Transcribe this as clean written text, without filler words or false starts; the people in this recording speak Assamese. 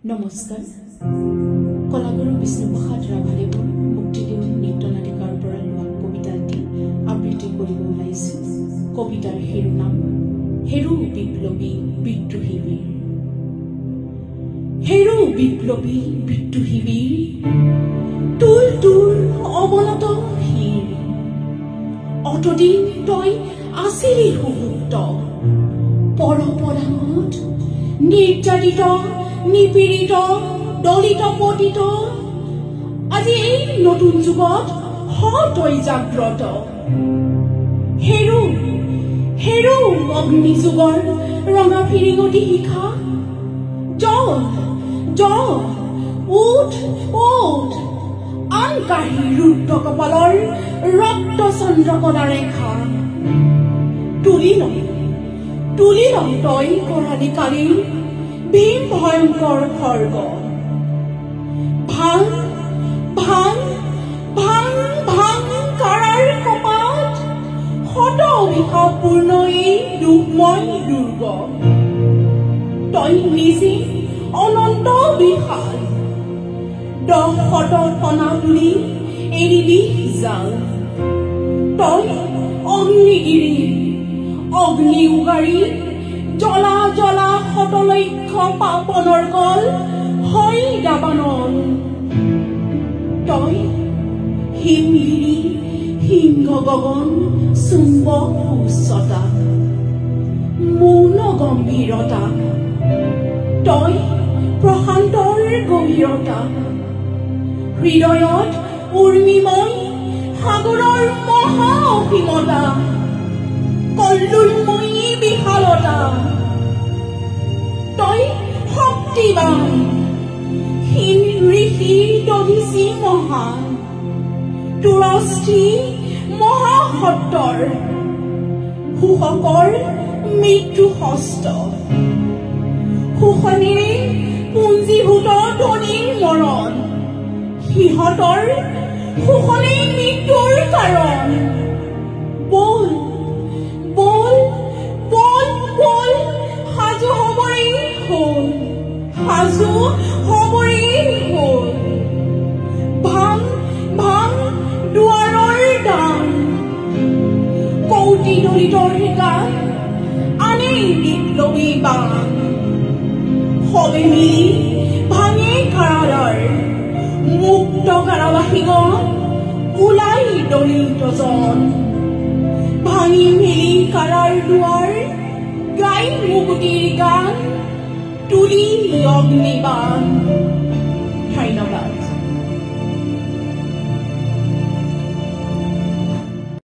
নমস্কাৰ কলাগুৰু বিষ্ণুপ্ৰসাদ ৰাভাদেৱৰ মুক্তিদেৱ নৃত্যনাটিকাৰ পৰা লোৱা কবিতাটি আবৃত্তি কৰিব ওলাইছো। কবিতাৰ শিৰোনাম হেৰু বিপ্লৱী বিদ্ৰোহী বীৰ। হেৰু বিপ্লৱী বিদ্ৰোহী বীৰ, তোৰ তোৰ অৱনত শিৰ। অতদিন তই আছিলি সুভুক্ত, পৰপৰাঙত নিৰ্যাতিত নিপীড়িত দলিত পতিত। আজি এই নতুন যুগত তই জাগ্ৰত। হেৰু হেৰু অগ্নি যুগৰ ৰঙা ফিৰিঙতি শিখা। জল জল উঠ উঠ, আন কাঢ়ি ৰুদ্ৰ কপালৰ ৰক্ত চন্দ্ৰকণা ৰেখা। তুলি ল তই কৰালি কালিৰ ভীম ভয়ংকৰ খৰ্গ। ভাং ভাং ভাং ভাং কাৰাৰ কপাত, শত অভিশাপপূৰ্ণ এই দুখময় দুৰ্গ। তই নিজে অনন্ত বিশাল, 10 শত টনা তুলি এৰিলি জাল। তই অগ্নিগিৰি অগ্নি উগাৰি, জ্বলা জ্বলা শতলক্ষ পাপনৰ গল হয় দাবানল। তই হিমগিৰি সিংহ গগন চুম্বক উচ্চতা, মৌন গম্ভীৰতা। তই প্ৰশান্তৰ গভীৰতা, হৃদয়ত উৰ্মিময় সাগৰৰ মহা অসীমতা, কল্লোলময়ী বিশালতা। তই শক্তিবান হীন ঋষিৰ দধিচি মহান, তুৰস্থি মহাসত্তৰ শোষকৰ মৃত্যু হস্ত। শোষণেৰে পুঞ্জীভূত ধনীৰ মৰণ, সিহঁতৰ শোষণে মৃত্যুৰ কাৰণ। বল বল বল বল, সাজু হবৰে হ'ল, সাজু হবৰে হ'ল। ভাং ভাং দুৱাৰৰ দান, কৌটি দলিতৰ গান আনে বিপ্লৱী বান। সবে মিলি ভাঙে কাৰাগাৰ, মুক্ত কাৰাবাসীগণ ওলাই দলিতজন। ভাঙি মেলি কাৰাৰ দুৱাৰ, গাই মুকুতিৰ গান, তুলি অগ্নিবাণ।